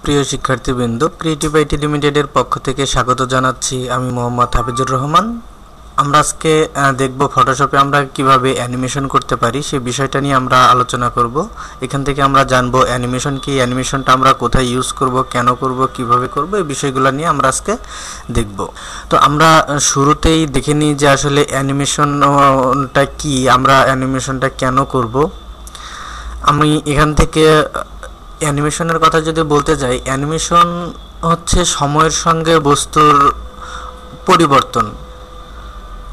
প্রিয় শিক্ষার্থীবৃন্দ, creative IT লিমিটেডের পক্ষ থেকে স্বাগত জানাচ্ছি। আমি মোহাম্মদ হাফিজুর রহমান। আমরা আজকে দেখব ফটোশপে আমরা কিভাবে অ্যানিমেশন করতে পারি সেই বিষয়টা নিয়ে আমরা আলোচনা করব। এখান থেকে আমরা জানবো অ্যানিমেশন কি, অ্যানিমেশনটা আমরা কোথায় ইউজ করব, কেন করব, কিভাবে করব, এই বিষয়গুলো নিয়ে আমরা আজকে দেখব। তো আমরা শুরুতেই দেখে নিই যে আসলে অ্যানিমেশনটা কি, আমরা অ্যানিমেশনটা কেন করব। আমি এখান থেকে অ্যানিমেশনের কথা যদি বলতে যাই, অ্যানিমেশন হচ্ছে সময়ের সঙ্গে বস্তুর পরিবর্তন,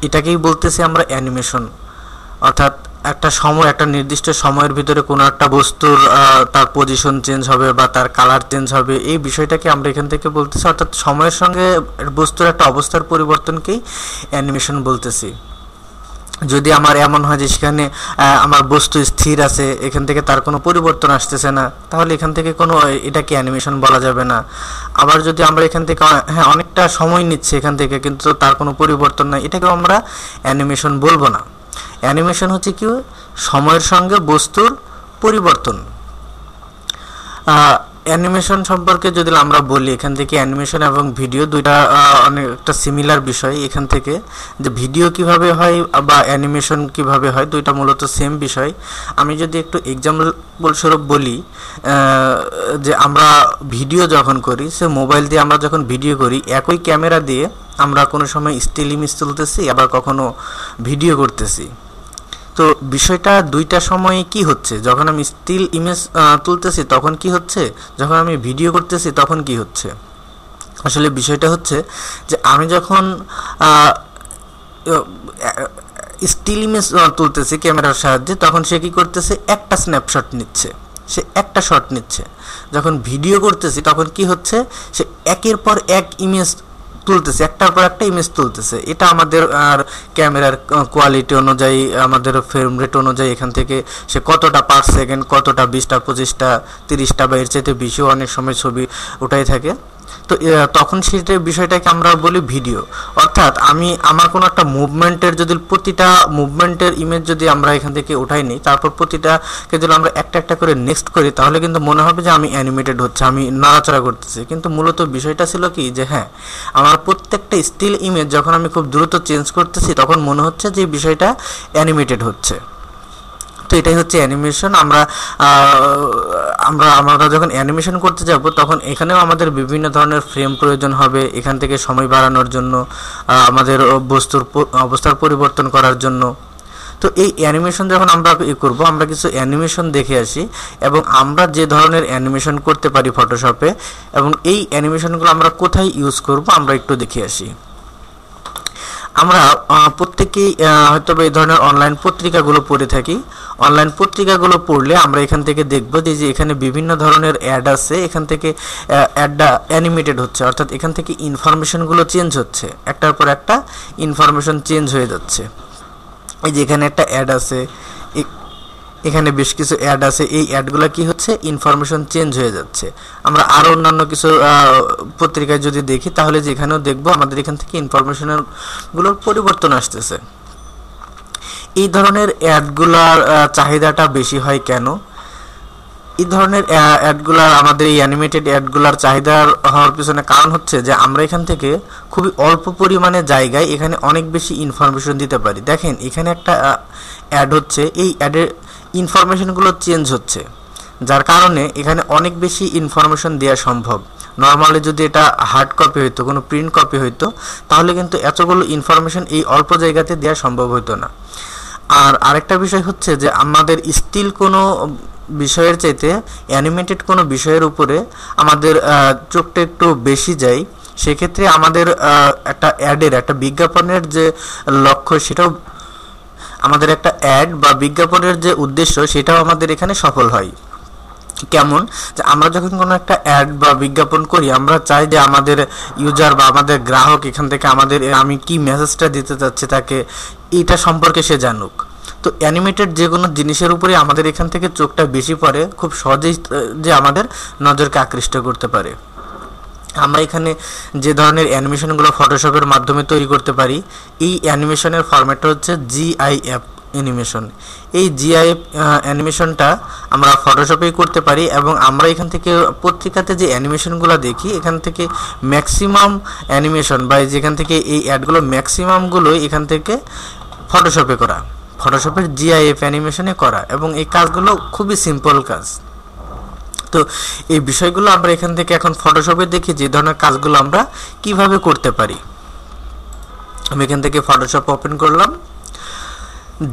এটাকেই বলতেছি আমরা অ্যানিমেশন। অর্থাৎ একটা নির্দিষ্ট সময়ের ভিতরে কোনো একটা বস্তুর তার পজিশন চেঞ্জ হবে বা তার কালার চেঞ্জ হবে, এই বিষয়টাকে আমরা এখান থেকে বলতেছি। অর্থাৎ সময়ের সঙ্গে বস্তুর একটা অবস্থার পরিবর্তনকেই অ্যানিমেশন বলতেছি। যদি আমার এমন হয় যে সেখানে আমার বস্তু স্থির আছে, এখান থেকে তার কোনো পরিবর্তন আসতেছে না, তাহলে এখান থেকে এটাকে অ্যানিমেশন বলা যাবে না। আবার যদি আমরা এখান থেকে অনেকটা সময় নিচ্ছে এখান থেকে, কিন্তু তার কোনো পরিবর্তন নাই, এটাকেও আমরা অ্যানিমেশন বলবো না। অ্যানিমেশন হচ্ছে কি, সময়ের সঙ্গে বস্তুর পরিবর্তন। অ্যানিমেশন সম্পর্কে যদি আমরা বলি, এখান থেকে অ্যানিমেশন এবং ভিডিও দুইটা অনেকটা সিমিলার বিষয়। এখান থেকে যে ভিডিও কিভাবে হয় বা অ্যানিমেশন কিভাবে হয়, দুইটা মূলত সেম বিষয়। আমি যদি একটু এক্সাম্পল স্বরূপ বলি, যে আমরা ভিডিও যখন করি, সে মোবাইল দিয়ে আমরা যখন ভিডিও করি, একই ক্যামেরা দিয়ে আমরা কোনো সময় স্টিল ইমেজ তুলতেছি, আবার কখনো ভিডিও করতেছি। তো বিষয়টা দুইটা সময়ে কি হচ্ছে, যখন আমি স্টিল ইমেজ তুলতেছি তখন কি হচ্ছে, যখন আমি ভিডিও করতেছি তখন কি হচ্ছে। আসলে বিষয়টা হচ্ছে যে আমি যখন স্টিল ইমেজ তুলতেছি ক্যামেরার সাহায্যে, তখন সে কি করতেছে, একটা স্ন্যাপশট নিচ্ছে, সে একটা শট নিচ্ছে। যখন ভিডিও করতেছি তখন কি হচ্ছে, সে একের পর এক ইমেজ তুলতেছে, একটার পর একটা ইমেজ তুলতেছে। এটা আমাদের আর ক্যামেরার কোয়ালিটি অনুযায়ী, আমাদের ফ্রেম রেট অনুযায়ী এখান থেকে সে কতটা পার সেকেন্ড, কতটা 20টা 25টা 30টা বা এর চাইতে বেশিও অনেক সময় ছবি ওঠাই থাকে। তো তখন সেটা বিষয়টাকে আমরা বলি ভিডিও। অর্থাৎ আমার কোনো একটা মুভমেন্টের যদি প্রতিটা মুভমেন্টের ইমেজ যদি আমরা এখান থেকে উঠাই নিই, তারপর প্রতিটাকে যদি আমরা একটা একটা করে নেক্সট করি, তাহলে কিন্তু মনে হবে যে আমি অ্যানিমেটেড হচ্ছে, আমি নাড়াচাড়া করতেছি। কিন্তু মূলত বিষয়টা ছিল কি, যে হ্যাঁ, আমার প্রত্যেকটা স্টিল ইমেজ যখন আমি খুব দ্রুত চেঞ্জ করতেছি, তখন মনে হচ্ছে যে বিষয়টা অ্যানিমেটেড হচ্ছে। তো এটাই হচ্ছে অ্যানিমেশন। আমরা যখন অ্যানিমেশন করতে যাব, তখন এখানেও আমাদের বিভিন্ন ধরনের ফ্রেম প্রয়োজন হবে, এখান থেকে সময় বাড়ানোর জন্য, আমাদের বস্তুর অবস্থার পরিবর্তন করার জন্য। তো এই অ্যানিমেশন যখন আমরা করব, আমরা কিছু অ্যানিমেশন দেখে আসি, এবং আমরা যে ধরনের অ্যানিমেশন করতে পারি ফটোশপে, এবং এই অ্যানিমেশনগুলো আমরা কোথায় ইউজ করব আমরা একটু দেখে আসি। আমরা প্রত্যেকেই হয়তো এই ধরনের অনলাইন পত্রিকাগুলো পড়ে থাকি। অনলাইন পত্রিকাগুলো পড়লে আমরা এখান থেকে দেখব যে এখানে বিভিন্ন ধরনের অ্যাড আছে, এখান থেকে অ্যাডটা অ্যানিমেটেড হচ্ছে, অর্থাৎ এখান থেকে ইনফরমেশনগুলো চেঞ্জ হচ্ছে, একটার পর একটা ইনফরমেশন চেঞ্জ হয়ে যাচ্ছে। এই যে এখানে একটা অ্যাড আছে, এখানে বেশ কিছু অ্যাড আছে, এই অ্যাডগুলো কি হচ্ছে, ইনফরমেশন চেঞ্জ হয়ে যাচ্ছে। আমরা অন্যান্য কিছু পত্রিকায় যদি দেখি, তাহলে যেখানেও দেখব আমাদের এখান থেকে ইনফরমেশনগুলোর পরিবর্তন আসতেছে। এই ধরনের অ্যাডগুলার চাহিদাটা বেশি হয় কেন? এই ধরনের অ্যাডগুলার, আমাদের এই অ্যানিমেটেড অ্যাডগুলার চাহিদা হওয়ার পিছনে কারণ হচ্ছে যে আমরা এখান থেকে খুবই অল্প পরিমাণে জায়গায় এখানে অনেক বেশি ইনফরমেশন দিতে পারি। দেখেন, এখানে একটা অ্যাড হচ্ছে, এই অ্যাডের ইনফরমেশনগুলো চেঞ্জ হচ্ছে, যার কারণে এখানে অনেক বেশি ইনফরমেশন দেওয়া সম্ভব। নর্মালি যদি এটা হার্ড কপি হইতো, কোনো প্রিন্ট কপি হইতো, তাহলে কিন্তু এতগুলো ইনফরমেশন এই অল্প জায়গাতে দেওয়া সম্ভব হইতো না। আর আরেকটা বিষয় হচ্ছে যে আমাদের স্টিল কোনো বিষয়ের চাইতে অ্যানিমেটেড কোনো বিষয়ের উপরে আমাদের চোখটা একটু বেশি যায়। সেক্ষেত্রে আমাদের একটা অ্যাডের, একটা বিজ্ঞাপনের যে লক্ষ্য, সেটাও আমাদের একটা অ্যাড বা বিজ্ঞাপনের যে উদ্দেশ্য, সেটাও আমাদের এখানে সফল হয়। কেমন, যে আমরা যখন কোনো একটা অ্যাড বা বিজ্ঞাপন করি, আমরা চাই যে আমাদের ইউজার বা আমাদের গ্রাহক এখান থেকে আমি কি মেসেজটা দিতে চাচ্ছি তাকে, এটা সম্পর্কে সে জানুক। তো অ্যানিমেটেড যে কোনো জিনিসের উপরে আমাদের এখান থেকে চোখটা বেশি পড়ে, খুব সহজেই যে আমাদের নজরকে আকৃষ্ট করতে পারে। আমরা এখানে যে ধরনের অ্যানিমেশনগুলো ফটোশপের মাধ্যমে তৈরি করতে পারি, এই অ্যানিমেশনের ফরম্যাটটা হচ্ছে জিআইএফ অ্যানিমেশন। এই জিআইএফ অ্যানিমেশনটা আমরা ফটোশপেই করতে পারি, এবং আমরা এখান থেকে পত্রিকাতে যে অ্যানিমেশনগুলো দেখি এখান থেকে ম্যাক্সিমাম অ্যানিমেশন বা যেখান থেকে এই অ্যাডগুলো ম্যাক্সিমামগুলো এখান থেকে ফটোশপে করা, ফটোশপের জিআইএফ অ্যানিমেশনে করা, এবং এই কাজগুলো খুবই সিম্পল কাজ। তো এই বিষয়গুলো আমরা এখান থেকে এখন ফটোশপে দেখি যে ধরনের কাজগুলো আমরা কিভাবে করতে পারি। আমি এখান থেকে ফটোশপ ওপেন করলাম।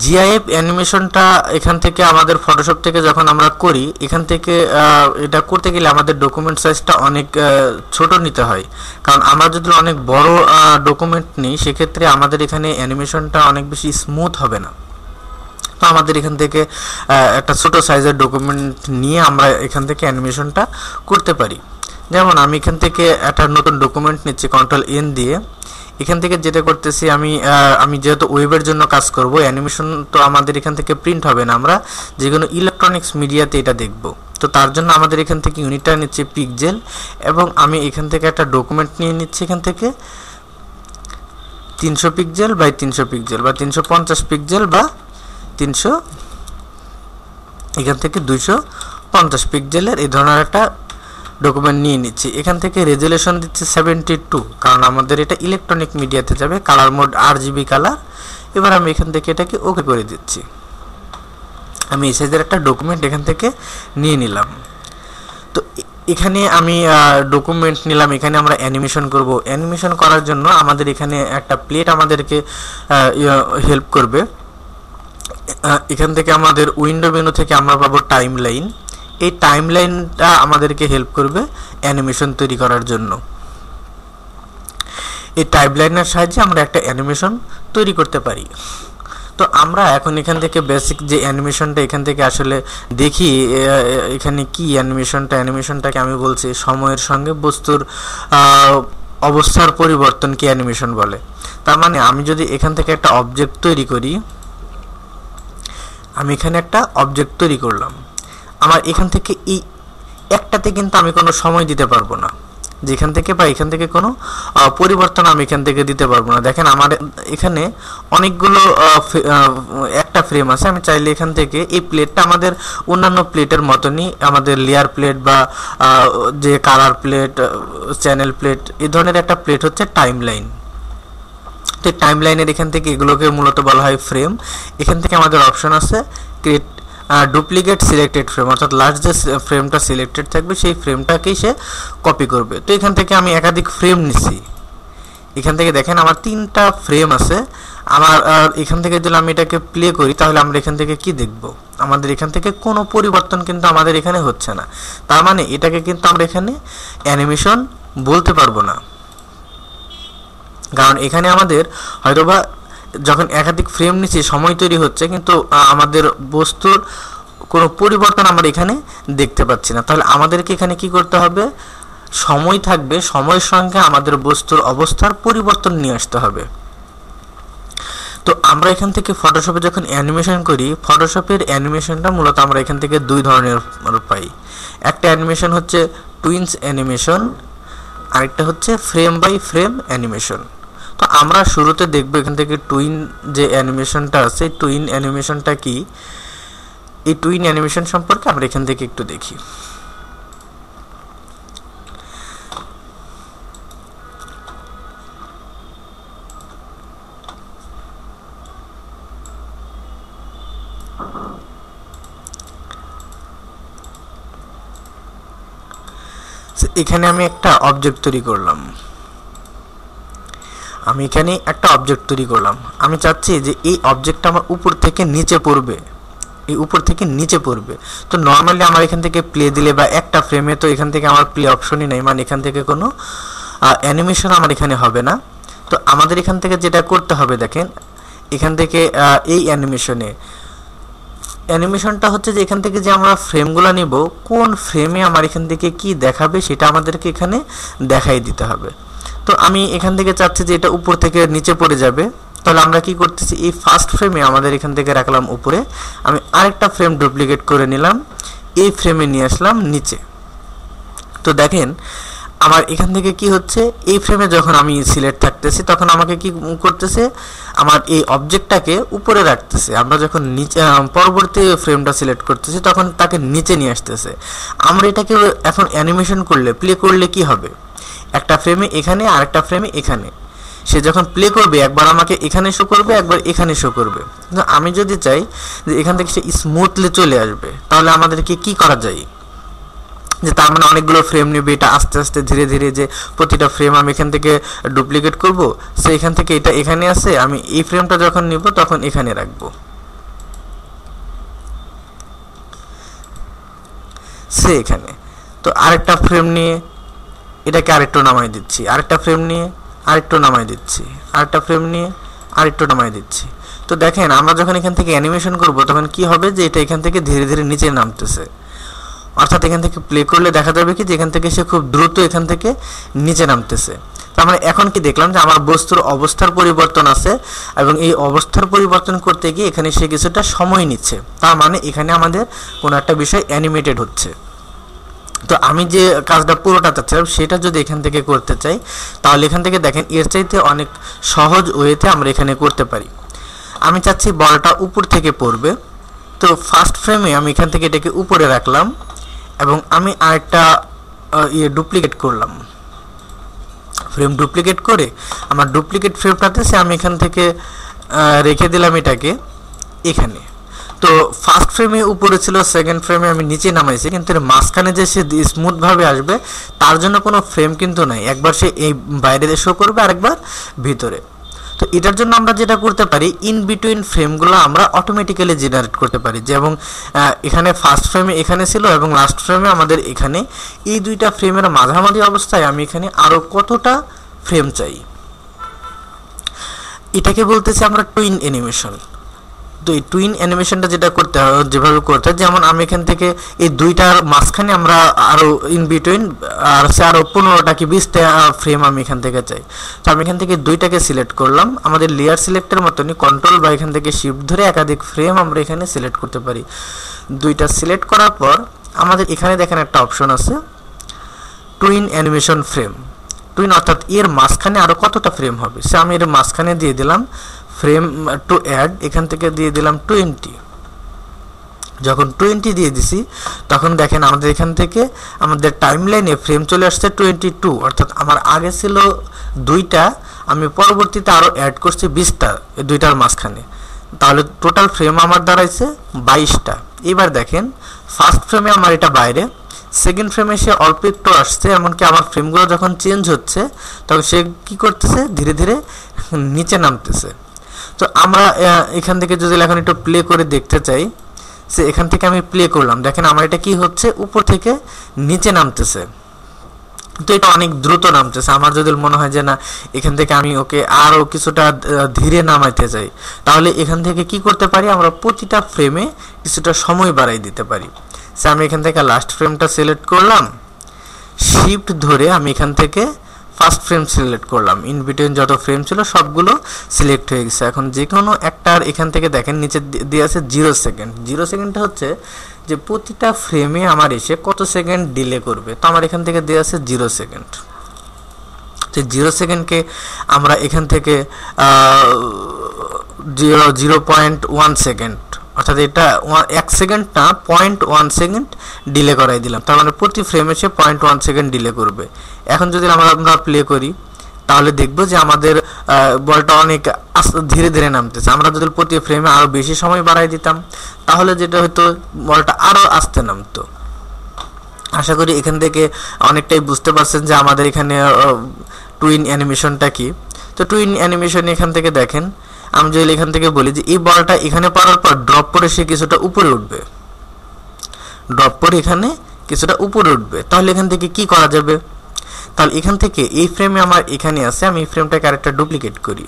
জিআইএফ অ্যানিমেশনটা এখান থেকে আমাদের ফটোশপ থেকে যখন আমরা করি, এখান থেকে এটা করতে গেলে আমাদের ডকুমেন্ট সাইজটা অনেক ছোট নিতে হয়, কারণ আমরা যদি অনেক বড় ডকুমেন্ট নিই সেক্ষেত্রে আমাদের এখানে অ্যানিমেশনটা অনেক বেশি স্মুথ হবে না। তো আমাদের এখান থেকে একটা ছোট সাইজের ডকুমেন্ট নিয়ে আমরা এখান থেকে অ্যানিমেশনটা করতে পারি। যেমন আমি এখান থেকে একটা নতুন ডকুমেন্ট নিচ্ছি Ctrl+N দিয়ে। এখান থেকে যেটা করতেছি, আমি যেহেতু ওয়েবের জন্য কাজ করব, অ্যানিমেশন তো আমাদের এখান থেকে প্রিন্ট হবে না, আমরা যে কোনো ইলেকট্রনিক্স মিডিয়াতে এটা দেখব। তো তার জন্য আমাদের এখান থেকে ইউনিটটা নিচ্ছে পিক্সেল, এবং আমি এখান থেকে একটা ডকুমেন্ট নিয়ে নিচ্ছি এখান থেকে 300 পিক্সেল বাই 300 পিক্সেল বা 350 পিক্সেল বা 300, এখান থেকে 250 পিক্সেলের এই ধরনের একটা ডকুমেন্ট নিয়ে নিচ্ছি। এখান থেকে রেজুলেশন দিচ্ছি 72, কারণ আমাদের এটা ইলেকট্রনিক মিডিয়াতে যাবে। Colour mode RGB colour. এবার আমি এখান থেকে এটাকে ওকে করে দিচ্ছি। আমি এই সাইজের একটা ডকুমেন্ট এখান থেকে নিয়ে নিলাম। তো এখানে আমি ডকুমেন্ট নিলাম, এখানে আমরা অ্যানিমেশন করব। অ্যানিমেশন করার জন্য আমাদের এখানে একটা প্লেট আমাদেরকে হেল্প করবে। এখান থেকে আমাদের উইন্ডো মেনু থেকে আমরা পাবো টাইম লাইন। এই টাইম লাইনটা আমাদেরকে হেল্প করবে অ্যানিমেশন তৈরি করার জন্য। এই টাইম লাইনের সাহায্যে আমরা একটা অ্যানিমেশন তৈরি করতে পারি। তো আমরা এখন এখান থেকে বেসিক যে অ্যানিমেশনটা এখান থেকে আসলে দেখি, এখানে কি অ্যানিমেশনটাকে আমি বলছি সময়ের সঙ্গে বস্তুর অবস্থার পরিবর্তনকে অ্যানিমেশন বলে। তার মানে আমি যদি এখান থেকে একটা অবজেক্ট তৈরি করি, আমি এখানে একটা অবজেক্ট তৈরি করলাম, আমার এখান থেকে এই একটাতে কিন্তু আমি কোনো সময় দিতে পারবো না, যেখান থেকে বা এখান থেকে কোনো পরিবর্তন আমি এখান থেকে দিতে পারবো না। দেখেন আমার এখানে অনেকগুলো একটা ফ্রেম আছে। আমি চাইলে এখান থেকে এই প্লেটটা আমাদের অন্যান্য প্লেটের মতনই, আমাদের লেয়ার প্লেট বা যে কালার প্লেট, চ্যানেল প্লেট, এই ধরনের একটা প্লেট হচ্ছে টাইম লাইন। তো টাইম লাইনের এখান থেকে এগুলোকে মূলত বলা হয় ফ্রেম। এখান থেকে আমাদের অপশন আছে ক্রিয়েট ডুপ্লিকেট সিলেক্টেড ফ্রেম, অর্থাৎ লাস্ট যে ফ্রেমটা সিলেক্টেড থাকবে সেই ফ্রেমটাকেই সে কপি করবে। তো এখান থেকে আমি একাধিক ফ্রেম নিছি। এখান থেকে দেখেন আমার 3টা ফ্রেম আছে। আমার এখান থেকে যদি আমি এটাকে প্লে করি তাহলে আমরা এখান থেকে কি দেখব, আমাদের এখান থেকে কোনো পরিবর্তন কিন্তু আমাদের এখানে হচ্ছে না। তার মানে এটাকে কিন্তু আমরা এখানে অ্যানিমেশন বলতে পারবো না, কারণ এখানে আমাদের হয়তোবা যখন একাধিক ফ্রেম নিচে সময় তৈরি হচ্ছে, কিন্তু আমাদের বস্তুর কোনো পরিবর্তন আমরা এখানে দেখতে পাচ্ছি না। তাহলে আমাদেরকে এখানে কি করতে হবে, সময় থাকবে, সময়ের সঙ্গে আমাদের বস্তুর অবস্থার পরিবর্তন নিয়ে আসতে হবে। তো আমরা এখান থেকে ফটোশপে যখন অ্যানিমেশন করি, ফটোশপের অ্যানিমেশনটা মূলত আমরা এখান থেকে দুই ধরনের পাই। একটা অ্যানিমেশন হচ্ছে টুইনস অ্যানিমেশন, আরেকটা হচ্ছে ফ্রেম বাই ফ্রেম অ্যানিমেশন। তো আমরা শুরুতে দেখব এখান থেকে টুইন যে অ্যানিমেশনটা আছে, টুইন অ্যানিমেশনটা কি, এই টুইন অ্যানিমেশন সম্পর্কে আমরা এখান থেকে একটু দেখি। এখানে আমি একটা অবজেক্ট তৈরি করলাম, আমি চাচ্ছি যে এই অবজেক্টটা আমার উপর থেকে নিচে পড়বে, তো নর্মালি আমার এখান থেকে প্লে দিলে বা একটা ফ্রেমে, তো এখান থেকে আমার প্লে অপশনই নাই, মানে এখান থেকে কোনো অ্যানিমেশন আমার এখানে হবে না। তো আমাদের এখান থেকে যেটা করতে হবে, দেখেন এখান থেকে এই অ্যানিমেশনটা হচ্ছে যে এখান থেকে যে আমরা ফ্রেমগুলো নিব, কোন ফ্রেমে আমার এখান থেকে কি দেখাবে সেটা আমাদেরকে এখানে দেখাই দিতে হবে। তো আমি এখান থেকে চাচ্ছি যে এটা উপর থেকে নিচে পড়ে যাবে। তাহলে আমরা কি করতেছি, এই ফার্স্ট ফ্রেমে আমাদের এখান থেকে রাখলাম উপরে, আমি আরেকটা ফ্রেম ডুপ্লিকেট করে নিলাম, এই ফ্রেমে নিয়ে আসলাম নিচে। তো দেখেন আমার এখান থেকে কি হচ্ছে, এই ফ্রেমে যখন আমি সিলেক্ট থাকতেছি তখন আমাকে কি করতেছে, আমার এই অবজেক্টটাকে উপরে রাখতেছে। আমরা যখন নিচে পরবর্তী ফ্রেমটা সিলেক্ট করতেছি তখন তাকে নিচে নিয়ে আসতেছে। আমরা এটাকে এখন অ্যানিমেশন করলে, প্লে করলে কি হবে, একটা ফ্রেমে এখানে আর একটা ফ্রেমে এখানে, সে যখন প্লে করবে একবার আমাকে এখানে শো করবে, একবার এখানে শো করবে। কিন্তু আমি যদি চাই যে এখান থেকে সে স্মুথলি চলে আসবে, তাহলে আমাদেরকে কি করা যায়, যে তার মানে অনেকগুলো ফ্রেম নেবে, এটা আস্তে আস্তে ধীরে ধীরে যে প্রতিটা ফ্রেম আমি এখান থেকে ডুপ্লিকেট করব, সে এখান থেকে এটা এখানে আছে, আমি এই ফ্রেমটা যখন নিব তখন এখানে রাখবো, সে এখানে। তো আরেকটা ফ্রেম নিয়ে এটাকে আরেকটু নামাই দিচ্ছি, আরেকটা ফ্রেম নিয়ে আরেকটু নামাই দিচ্ছি, আরেকটা ফ্রেম নিয়ে আরেকটু নামাই দিচ্ছি। তো দেখেন আমরা যখন এখান থেকে অ্যানিমেশন করব তখন কি হবে, যে এটা এখান থেকে ধীরে ধীরে নিচে নামতেছে। অর্থাৎ এখান থেকে প্লে করলে দেখা যাবে কি যে এখান থেকে সে খুব দ্রুত এখান থেকে নিচে নামতেছে। তো আমরা এখন কি দেখলাম যে আমার বস্তুর অবস্থার পরিবর্তন আছে, এবং এই অবস্থার পরিবর্তন করতে গিয়ে এখানে সে কিছুটা সময় নিচ্ছে। তার মানে এখানে আমাদের কোনো একটা বিষয় অ্যানিমেটেড হচ্ছে। তো আমি যে কাজটা পুরোটা চাচ্ছিলাম সেটা যদি এখান থেকে করতে চাই, তাহলে এখান থেকে দেখেন এর চাইতে অনেক সহজ ওয়েতে আমরা এখানে করতে পারি। আমি চাচ্ছি বলটা উপর থেকে পড়বে। তো ফার্স্ট ফ্রেমে আমি এখান থেকে এটাকে উপরে রাখলাম, এবং আমি আরেকটা ডুপ্লিকেট করলাম, ফ্রেম ডুপ্লিকেট করে আমার ডুপ্লিকেট ফ্রেমটাতে সে আমি এখান থেকে রেখে দিলাম এটাকে এখানে। তো ফার্স্ট ফ্রেমে উপরে ছিল, সেকেন্ড ফ্রেমে আমি নিচে নামাইছি, কিন্তু এর মাঝখানে যে সে স্মুথভাবে আসবে তার জন্য কোনো ফ্রেম কিন্তু নাই। একবার সে এই বাইরে শো করবে, আরেকবার ভিতরে। তো এটার জন্য আমরা যেটা করতে পারি, ইন বিটুইন ফ্রেমগুলো আমরা অটোমেটিক্যালি জেনারেট করতে পারি। যেমন এখানে ফার্স্ট ফ্রেমে এখানে ছিল এবং লাস্ট ফ্রেমে আমাদের এখানে, এই দুইটা ফ্রেমের মাঝামাঝি অবস্থায় আমি এখানে আরও কতটা ফ্রেম চাই, এটাকে বলতেছি আমরা টুইন অ্যানিমেশন। তো এই টুইন অ্যানিমেশনটা যেটা করতে হয়, যেভাবে করতে হয়, যেমন আমি এখান থেকে এই দুইটার মাঝখানে আমরা আরও ইন বিটুইন আর সে আরও 15টা কি 20টা ফ্রেম আমি এখান থেকে চাই। তো আমি এখান থেকে দুইটাকে সিলেক্ট করলাম। আমাদের লেয়ার সিলেক্টের মতনই কন্ট্রোল বা এখান থেকে শিফট ধরে একাধিক ফ্রেম আমরা এখানে সিলেক্ট করতে পারি। দুইটা সিলেক্ট করার পর আমাদের এখানে দেখেন একটা অপশন আছে টুইন অ্যানিমেশন ফ্রেম। টুইন অর্থাৎ এর মাঝখানে আরও কতটা ফ্রেম হবে, সে আমি এর মাঝখানে দিয়ে দিলাম ফ্রেম টু অ্যাড, এখান থেকে দিয়ে দিলাম 20। যখন 20 দিয়ে দিছি তখন দেখেন আমাদের এখান থেকে আমাদের টাইমলাইনে ফ্রেম চলে আসছে 22। অর্থাৎ আমার আগে ছিল 2টা, আমি পরবর্তীতে আরও অ্যাড করছি 20টা এই দুইটার মাঝখানে, তাহলে টোটাল ফ্রেম আমার দাঁড়াইছে 22টা। এবার দেখেন ফার্স্ট ফ্রেমে আমার এটা বাইরে, সেকেন্ড ফ্রেমে সে অল্প একটু আসছে, এমনকি আমার ফ্রেমগুলো যখন চেঞ্জ হচ্ছে তখন সে কী করতেছে, ধীরে ধীরে নিচে নামতেছে। তো আমরা এখান থেকে যদি এখন একটু প্লে করে দেখতে চাই, সে এখান থেকে আমি প্লে করলাম, দেখেন আমার এটা কি হচ্ছে, উপর থেকে নিচে নামতেছে। তো এটা অনেক দ্রুত নামতেছে। আমার যদি মনে হয় যে না এখান থেকে আমি ওকে আরও কিছুটা ধীরে নামাইতে চাই, তাহলে এখান থেকে কি করতে পারি, আমরা প্রতিটা ফ্রেমে কিছুটা সময় বাড়াই দিতে পারি। সে আমি এখান থেকে লাস্ট ফ্রেমটা সিলেক্ট করলাম, শিফট ধরে আমি এখান থেকে ফার্স্ট ফ্রেম সিলেক্ট করলাম, ইন বিটুইন যত ফ্রেম ছিল সবগুলো সিলেক্ট হয়ে গেছে। এখন যে কোনো একটার এখান থেকে দেখেন নিচে দিয়ে আছে 0 সেকেন্ড। 0 সেকেন্ডটা হচ্ছে যে প্রতিটা ফ্রেমে আমার এসে কত সেকেন্ড ডিলে করবে। তো আমার এখান থেকে দিয়ে আছে 0 সেকেন্ড। তো 0 সেকেন্ডকে আমরা এখান থেকে 0.1 সেকেন্ড, অর্থাৎ এটা 1 সেকেন্ড না 0.1 সেকেন্ড ডিলে করাই দিলাম। তার মানে প্রতি ফ্রেমে সে 0.1 সেকেন্ড ডিলে করবে। এখন যদি আমরা প্লে করি তাহলে দেখব যে আমাদের বলটা অনেক ধীরে ধীরে নামতেছে। আমরা যদি প্রতি ফ্রেমে আরও বেশি সময় বাড়াই দিতাম তাহলে যেটা হতো, বলটা আরও আস্তে নামতো। আশা করি এখান থেকে অনেকটাই বুঝতে পারছেন যে আমাদের এখানে টুইন অ্যানিমেশনটা কি। তো টুইন অ্যানিমেশন এখান থেকে দেখেন, আমি যদি এখান থেকে বলি যে এই বলটা এখানে পড়ার পর ড্রপ করে সে কিছুটা উপরে উঠবে, ড্রপ করে এখানে কিছুটা উপরে উঠবে, তাহলে এখান থেকে কি করা যাবে, তাহলে এখান থেকে এই ফ্রেমে আমার এখানে আছে, আমি এই ফ্রেমটাকে আরেকটা ডুপ্লিকেট করি,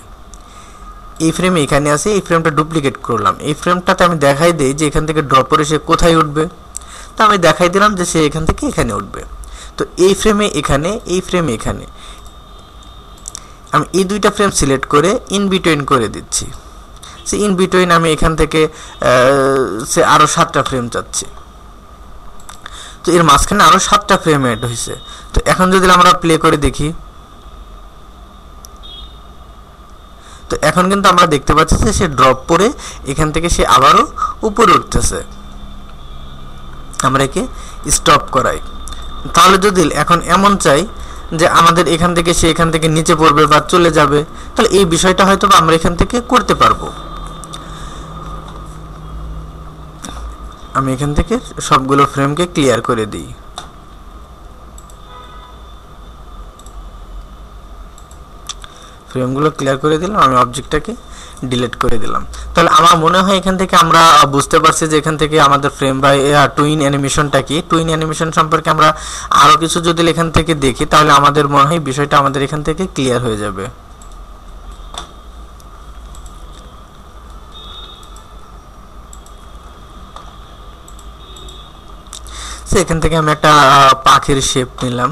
এই ফ্রেমে এখানে আছে, এই ফ্রেমটা ডুপ্লিকেট করলাম, এই ফ্রেমটাতে আমি দেখাই দিই যে এখান থেকে ড্রপ করে সে কোথায় উঠবে। তো আমি দেখাই দিলাম যে সে এখান থেকে এখানে উঠবে। তো এই ফ্রেমে এখানে, এই ফ্রেমে এখানে, আমি এই দুইটা ফ্রেম সিলেক্ট করে ইন বিটুইন করে দিচ্ছি। সে ইন বিটুইন আমি এখান থেকে সে আরও 7টা ফ্রেম চাচ্ছি। তো এর মাঝখানে আরও 7টা ফ্রেম অ্যাড হয়েছে। তো এখন যদি আমরা প্লে করে দেখি, তো এখন কিন্তু আমরা দেখতে পাচ্ছি যে সে ড্রপ করে এখান থেকে সে আবারও উপরে উঠতেছে। আমরা একে স্টপ করাই। তাহলে যদি এখন এমন চাই যে আমাদের এখান থেকে সে এখান থেকে নিচে পড়বে বা চলে যাবে, তাহলে এই বিষয়টা হয়তো আমরা এখান থেকে করতে পারবো। আমি এখান থেকে সবগুলো ফ্রেমকে ক্লিয়ার করে দিই। ফ্রেমগুলো ক্লিয়ার করে দিলাম, আমি অবজেক্টটাকে ডিলিট করে দিলাম। তাহলে আমার মনে হয় এখান থেকে আমরা বুঝতে পারছি যে এখান থেকে আমাদের ফ্রেম বাই টুইন অ্যানিমেশনটা কি। টুইন অ্যানিমেশন সম্পর্কে আমরা আরও কিছু যদি এখান থেকে দেখি তাহলে আমাদের মনে হয় বিষয়টা আমাদের এখান থেকে ক্লিয়ার হয়ে যাবে। এখান থেকে আমি একটা পাখির শেপ নিলাম।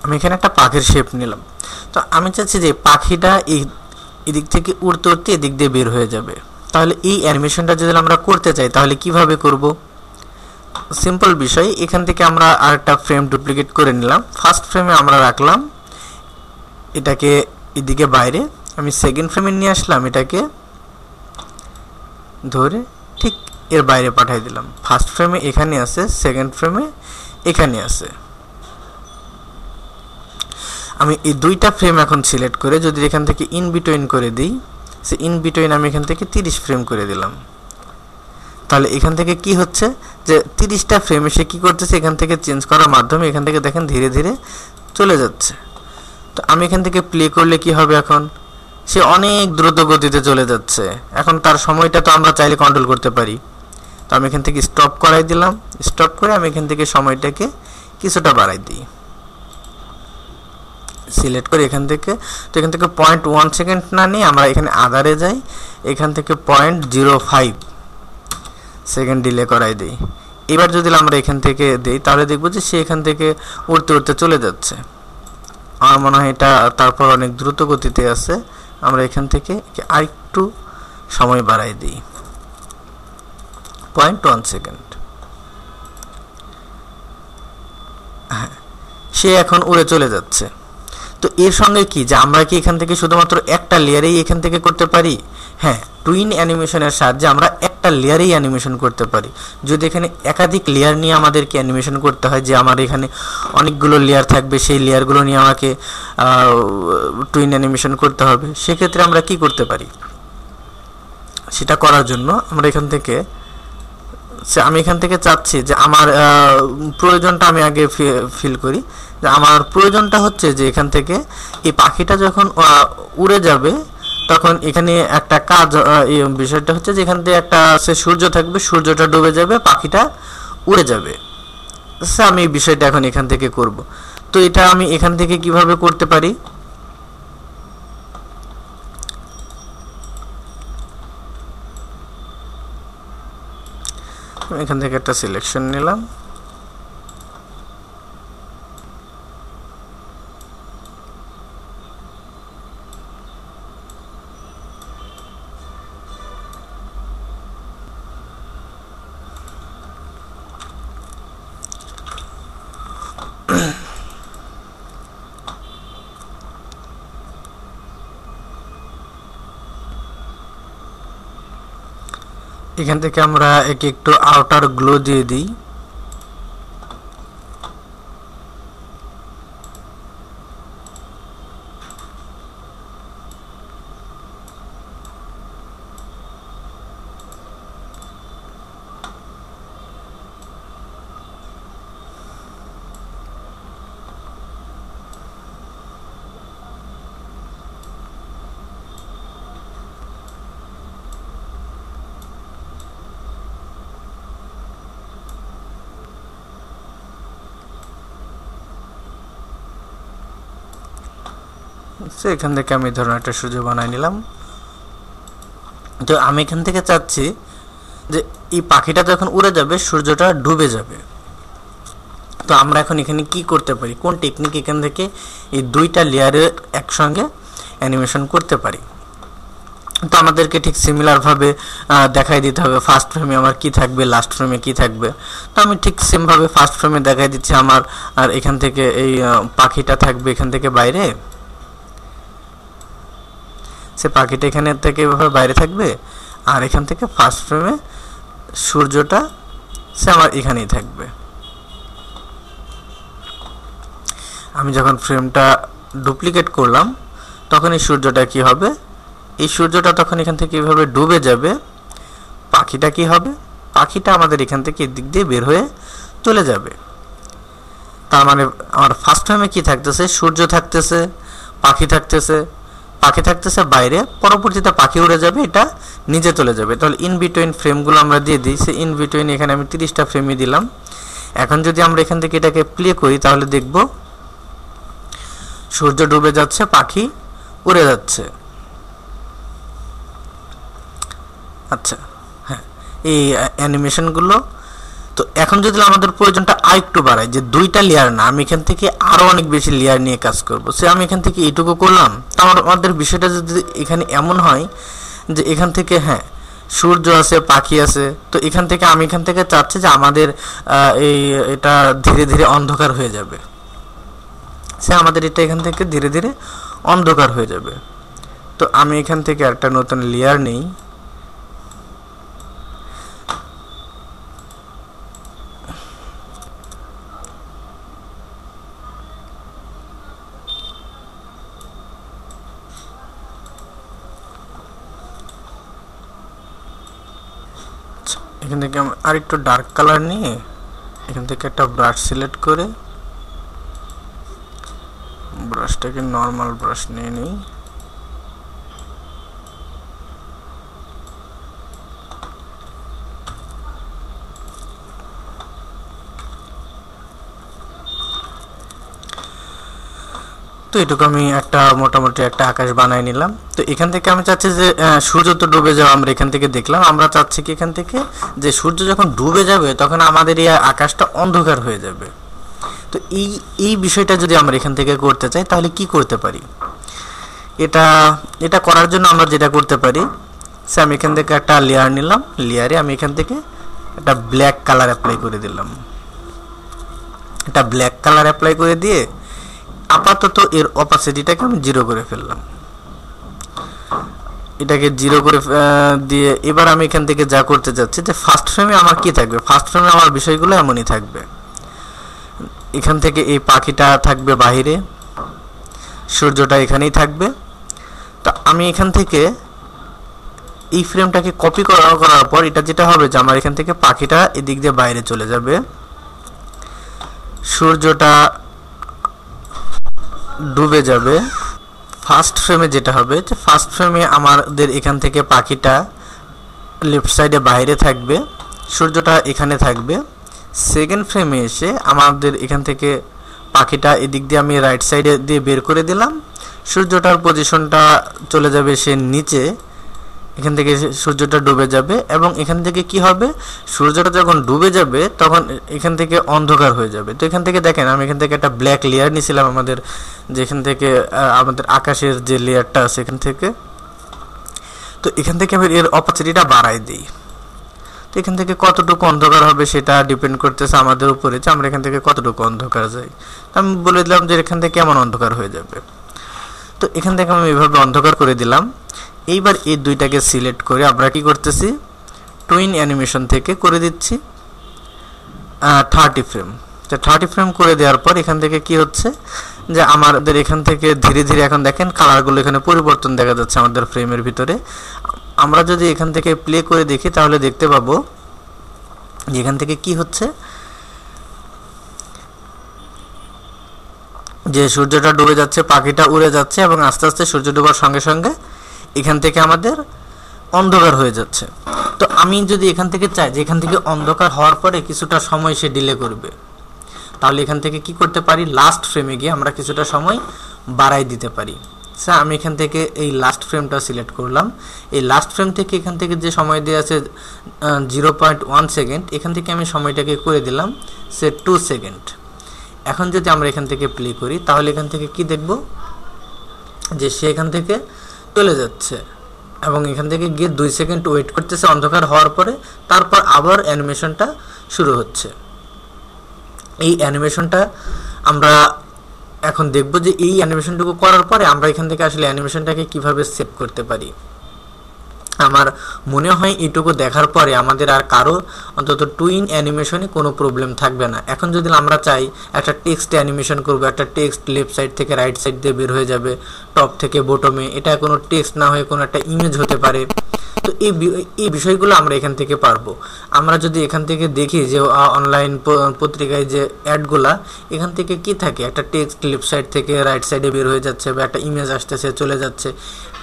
আমি এখানে একটা পাখির শেপ নিলাম। তো আমি চাচ্ছি যে পাখিটা এদিক থেকে উড়তে উড়তে এদিক দিয়ে বের হয়ে যাবে। তাহলে এই অ্যানিমেশনটা যদি আমরা করতে চাই তাহলে কিভাবে করব? সিম্পল বিষয়, এখান থেকে আমরা আরেকটা ফ্রেম ডুপ্লিকেট করে নিলাম। ফার্স্ট ফ্রেমে আমরা রাখলাম এটাকে এদিকে বাইরে, আমি সেকেন্ড ফ্রেমে নিয়ে আসলাম এটাকে ধরে ঠিক এর বাইরে পাঠিয়ে দিলাম। ফার্স্ট ফ্রেমে এখানে আছে, সেকেন্ড ফ্রেমে এখানে আছে। আমি এই দুইটা ফ্রেম এখন সিলেক্ট করে যদি এখান থেকে ইন বিটুইন করে দিই, সে ইন বিটুইন আমি এখান থেকে 30 ফ্রেম করে দিলাম। তাহলে এখান থেকে কি হচ্ছে যে 30টা ফ্রেম এসে কি করতেছে, এখান থেকে চেঞ্জ করার মাধ্যমে এখান থেকে দেখেন ধীরে ধীরে চলে যাচ্ছে। তো আমি এখান থেকে প্লে করলে কি হবে, এখন সে অনেক দ্রুত গতিতে চলে যাচ্ছে। এখন তার সময়টা তো আমরা চাইলে কন্ট্রোল করতে পারি। তো আমি এখান থেকে স্টপ করাই দিলাম। স্টপ করে আমি এখান থেকে সময়টাকে কিছুটা বাড়াই দিই, সিলেক্ট করে এখান থেকে। তো এখান থেকে 0.1 সেকেন্ড না নিয়ে আমরা এখানে আদারে যাই, এখান থেকে 0.05 সেকেন্ড ডিলে করাই দিই। এবার যদি আমরা এখান থেকে দিই তাহলে দেখব যে সে এখান থেকে উড়তে উড়তে চলে যাচ্ছে। আমার মনে হয় এটা তারপর অনেক দ্রুত গতিতে আছে। আমরা এখান থেকে আরেকটু সময় বাড়াই দিই, 0.1 সেকেন্ড। হ্যাঁ, সে এখন উড়ে চলে যাচ্ছে। তো এর সঙ্গে কি যে আমরা কি এখান থেকে শুধুমাত্র একটা লেয়ারেই এখান থেকে করতে পারি? হ্যাঁ, টুইন অ্যানিমেশনের সাহায্যে আমরা একটা লেয়ারেই অ্যানিমেশন করতে পারি। যদি এখানে একাধিক লেয়ার নিয়ে আমাদেরকে অ্যানিমেশন করতে হয়, যে আমার এখানে অনেকগুলো লেয়ার থাকবে, সেই লেয়ারগুলো নিয়ে আমাকে টুইন অ্যানিমেশন করতে হবে, সেক্ষেত্রে আমরা কি করতে পারি? সেটা করার জন্য আমরা এখান থেকে আমি এখান থেকে চাচ্ছি যে আমার প্রয়োজনটা আমি আগে ফিল করি। যে আমার প্রয়োজনটা হচ্ছে যে এখান থেকে এই পাখিটা যখন উড়ে যাবে তখন এখানে একটা কাজ, এই বিষয়টা হচ্ছে যে এখান থেকে একটা সূর্য থাকবে, সূর্যটা ডুবে যাবে, পাখিটা উড়ে যাবে। আমি এই বিষয়টা এখন এখান থেকে করব। তো এটা আমি এখান থেকে কিভাবে করতে পারি? এখান থেকে একটা সিলেকশন নিলাম, এখান থেকে আমরা একে একটু আউটার গ্লো দিয়ে দিই। এখান থেকে আমি ধরুন একটা সূর্য বানাই নিলাম। তো আমি এখান থেকে চাচ্ছি যে এই পাখিটা যখন উড়ে যাবে সূর্যটা ডুবে যাবে। তো আমরা এখন এখানে কি করতে পারি, কোন টেকনিক এখান থেকে এই দুইটা লেয়ারে একসঙ্গে অ্যানিমেশন করতে পারি। তো আমাদেরকে ঠিক সিমিলারভাবে দেখাই দিতে হবে ফার্স্ট ফ্রেমে আমার কি থাকবে, লাস্ট ফ্রেমে কি থাকবে। তো আমি ঠিক সেমভাবে ফার্স্ট ফ্রেমে দেখাই দিচ্ছি আমার, আর এখান থেকে এই পাখিটা থাকবে এখান থেকে বাইরে, সে পাখিটা এখানে থেকে এভাবে বাইরে থাকবে, আর এখান থেকে ফার্স্ট ফ্রেমে সূর্যটা সে আমার এখানেই থাকবে। আমি যখন ফ্রেমটা ডুপ্লিকেট করলাম তখন এই সূর্যটা কি হবে, এই সূর্যটা তখন এখান থেকে এভাবে ডুবে যাবে, পাখিটা কি হবে, পাখিটা আমাদের এখান থেকে এদিক দিয়ে বের হয়ে চলে যাবে। তার মানে আমার ফার্স্ট ফ্রেমে কি থাকতেছে, সূর্য থাকতেছে, পাখি থাকতেছে, পাখি থাকতেছে বাইরে, পরবর্তীতে পাখি উড়ে যাবে, এটা নিচে চলে যাবে। তাহলে ইন বিটুইন ফ্রেমগুলো আমরা দিয়ে দিই, সে ইন বিটুইন এখানে আমি 30টা ফ্রেমই দিলাম। এখন যদি আমরা এখান থেকে এটাকে প্লে করি তাহলে দেখব সূর্য ডুবে যাচ্ছে, পাখি উড়ে যাচ্ছে। আচ্ছা, হ্যাঁ, এই অ্যানিমেশনগুলো। তো এখন যদি আমাদের প্রয়োজনটা আরেকটু বাড়াই, যে দুইটা লেয়ার না, আমি এখান থেকে আরও অনেক বেশি লেয়ার নিয়ে কাজ করব, সে আমি এখান থেকে এইটুকু করলাম। তো আমাদের বিষয়টা যদি এখানে এমন হয় যে এখান থেকে হ্যাঁ সূর্য আছে, পাখি আছে, তো এখান থেকে আমি এখান থেকে চাচ্ছি যে আমাদের এটা ধীরে ধীরে অন্ধকার হয়ে যাবে, সে আমাদের এটা এখান থেকে ধীরে ধীরে অন্ধকার হয়ে যাবে। তো আমি এখান থেকে একটা নতুন লেয়ার নেই, এখান থেকে আমি আরেকটু ডার্ক কালার নিয়ে এখান থেকে একটা ব্রাশ সিলেক্ট করে ব্রাশটাকে নর্মাল ব্রাশ নিয়ে নিই। তো এটুকু আমি একটা মোটামুটি একটা আকাশ বানাই নিলাম। তো এখান থেকে আমি চাচ্ছি যে সূর্য তো ডুবে যাওয়া আমরা এখান থেকে দেখলাম, আমরা চাচ্ছি কি এখান থেকে যে সূর্য যখন ডুবে যাবে তখন আমাদের এই আকাশটা অন্ধকার হয়ে যাবে। তো এই বিষয়টা যদি আমরা এখান থেকে করতে চাই তাহলে কি করতে পারি, এটা করার জন্য আমরা যেটা করতে পারি, সে আমি এখান থেকে একটা লেয়ার নিলাম, লেয়ারে আমি এখান থেকে একটা ব্ল্যাক কালার অ্যাপ্লাই করে দিলাম। এটা ব্ল্যাক কালার অ্যাপ্লাই করে দিয়ে আপাতত এর অপাসিটিটাকে আমি 0 করে ফেললাম। এটাকে 0 করে দিয়ে এবার আমি এখান থেকে যা করতে যাচ্ছি যে ফার্স্ট ফ্রেমে আমার কি থাকবে, ফার্স্ট ফ্রেমে আমার বিষয়গুলো এমনই থাকবে। এখান থেকে এই পাখিটা থাকবে বাহিরে, সূর্যটা এখানেই থাকবে। তো আমি এখান থেকে এই ফ্রেমটাকে কপি করার পর এটা যেটা হবে যে আমার এখান থেকে পাখিটা এদিক দিয়ে বাইরে চলে যাবে, সূর্যটা ডুবে যাবে। ফার্স্ট ফ্রেমে যেটা হবে যে ফার্স্ট ফ্রেমে আমাদের এখান থেকে পাখিটা লেফট সাইডে বাইরে থাকবে, সূর্যটা এখানে থাকবে। সেকেন্ড ফ্রেমে এসে আমাদের এখান থেকে পাখিটা এদিক দিয়ে আমি রাইট সাইডে দিয়ে বের করে দিলাম, সূর্যটার পজিশনটা চলে যাবে সে নিচে, এখান থেকে সূর্যটা ডুবে যাবে। এবং এখান থেকে কি হবে, সূর্যটা যখন ডুবে যাবে তখন এখান থেকে অন্ধকার হয়ে যাবে। তো এখান থেকে দেখেন আমি এখান থেকে একটা ব্ল্যাক লেয়ার নিয়েছিলাম আমাদের যেখান থেকে আমাদের আকাশের যে লেয়ারটা আছে এখান থেকে। তো এখান থেকে আমি এর অপাসিটিটা বাড়াই দিই। তো এখান থেকে কতটুকু অন্ধকার হবে সেটা ডিপেন্ড করতেছে আমাদের উপরে, যে আমরা এখান থেকে কতটুকু অন্ধকার যাই। তো আমি বলে দিলাম যে এখান থেকে কেমন অন্ধকার হয়ে যাবে। তো এখান থেকে আমি এভাবে অন্ধকার করে দিলাম। এইবার এই দুইটাকে সিলেক্ট করে আমরা কি করতেছি, টুইন অ্যানিমেশন থেকে করে দিচ্ছি 30 ফ্রেম। তো 30 ফ্রেম করে দেওয়ার পর এখান থেকে কি হচ্ছে যে আমাদের এখান থেকে ধীরে ধীরে এখন দেখেন কালারগুলো এখানে পরিবর্তন দেখা যাচ্ছে আমাদের ফ্রেমের ভিতরে। আমরা যদি এখান থেকে প্লে করে দেখি তাহলে দেখতে পাবো যে এখান থেকে কি হচ্ছে, যে সূর্যটা ডুবে যাচ্ছে, পাখিটা উড়ে যাচ্ছে এবং আস্তে আস্তে সূর্য ডোবার সঙ্গে সঙ্গে এখান থেকে আমাদের অন্ধকার হয়ে যাচ্ছে। তো আমি যদি এখান থেকে চাই যে এখান থেকে অন্ধকার হওয়ার পরে কিছুটা সময় সে ডিলে করবে, তাহলে এখান থেকে কি করতে পারি, লাস্ট ফ্রেমে গিয়ে আমরা কিছুটা সময় বাড়াই দিতে পারি। স্যার আমি এখান থেকে এই লাস্ট ফ্রেমটা সিলেক্ট করলাম। এই লাস্ট ফ্রেম থেকে এখান থেকে যে সময় দেওয়া আছে 0.1 সেকেন্ড, এখান থেকে আমি সময়টাকে করে দিলাম সে 2 সেকেন্ড। এখন যদি আমরা এখান থেকে প্লে করি তাহলে এখান থেকে কি দেখব যে সে এখান থেকে চলে যাচ্ছে এবং এখান থেকে গিয়ে 2 সেকেন্ড ওয়েট করতেছে অন্ধকার হওয়ার পরে, তারপর আবার অ্যানিমেশনটা শুরু হচ্ছে। এই অ্যানিমেশনটা আমরা এখন দেখব যে এই অ্যানিমেশনটুকু করার পরে আমরা এখান থেকে আসলে অ্যানিমেশনটাকে কিভাবে সেভ করতে পারি। আমার মনে হয় এইটুকু দেখার পরে আমাদের আর কারো অন্তত টুইন অ্যানিমেশনে কোনো প্রবলেম থাকবে না। এখন যদি আমরা চাই একটা টেক্সট অ্যানিমেশন করব, একটা টেক্সট লেফট সাইড থেকে রাইট সাইড দিয়ে বের হয়ে যাবে টপ থেকে বটমে, এটা কোনো টেক্সট না হয়ে কোনো একটা ইমেজ হতে পারে। তো এই বিষয়গুলো আমরা এখান থেকে পারবো। আমরা যদি এখান থেকে দেখি যে অনলাইন পত্রিকায় যে অ্যাডগুলা, এখান থেকে কি থাকে, একটা টেক্সট লেফট সাইড থেকে রাইট সাইডে বের হয়ে যাচ্ছে বা একটা ইমেজ আসতেছে চলে যাচ্ছে,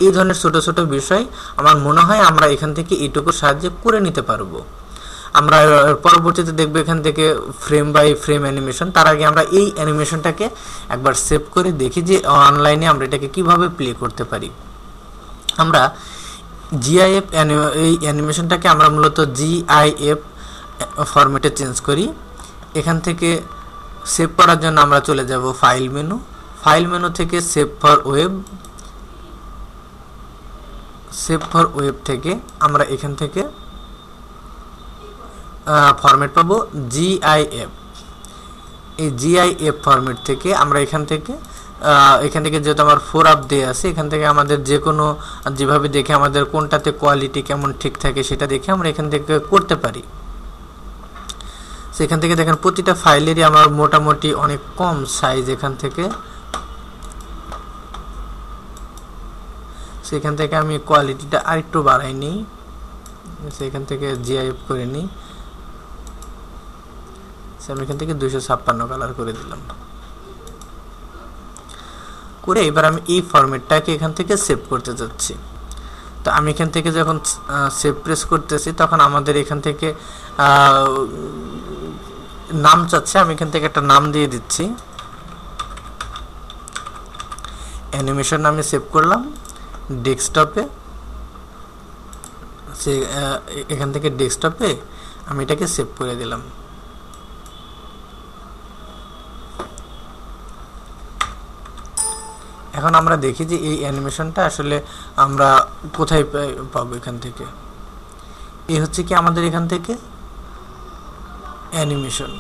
এই ধরনের ছোট ছোট বিষয় আমার মনে হয় আমরা এখান থেকে এইটুকুর সাহায্যে করে নিতে পারবো। আমরা পরবর্তীতে দেখবো এখান থেকে ফ্রেম বাই ফ্রেম অ্যানিমেশন। তার আগে আমরা এই অ্যানিমেশনটাকে একবার সেভ করে দেখি যে অনলাইনে আমরা এটাকে কিভাবে প্লে করতে পারি। আমরা জিআইএফ এই অ্যানিমেশনটাকে আমরা মূলত জিআইএফ ফরম্যাটে চেঞ্জ করি। এখান থেকে সেভ করার জন্য আমরা চলে যাব ফাইল মেনু, ফাইল মেনু থেকে save for web, save for web থেকে আমরা এখান থেকে ফরম্যাট পাবো জিআইএফ। এই জিআইএফ ফরম্যাট থেকে আমরা এখান থেকে যেহেতু আমার 4 আপ দেয়া আছে, এখান থেকে আমাদের যে কোনো যেভাবে দেখে আমাদের কোনটাতে কোয়ালিটি কেমন ঠিক থাকে সেটা দেখে আমরা এখান থেকে করতে পারি। সেখান থেকে দেখেন প্রতিটা ফাইলেরই আমার মোটামুটি অনেক কম সাইজ। এখান থেকে সেখান থেকে আমি কোয়ালিটিটা আরেকটু বাড়াই নিই, সেখান থেকে জিআইএফ করে নিই। আমি এখান থেকে 256 কালার করে দিলাম, করে এবার আমি এই ফরম্যাটটাকে এখান থেকে সেভ করতে যাচ্ছি। তো আমি এখান থেকে যখন সেভ প্রেস করতেছি তখন আমাদের এখান থেকে নাম চাচ্ছে, আমি এখান থেকে একটা নাম দিয়ে দিচ্ছি, অ্যানিমেশন নামে সেভ করলাম ডেস্কটপে। এখান থেকে ডেস্কটপে আমি এটাকে সেভ করে দিলাম। এখন আমরা দেখি যে এই অ্যানিমেশনটা আসলে আমরা কোথায় পাবো। এখান থেকে এই হচ্ছে কি আমাদের এখান থেকে অ্যানিমেশন।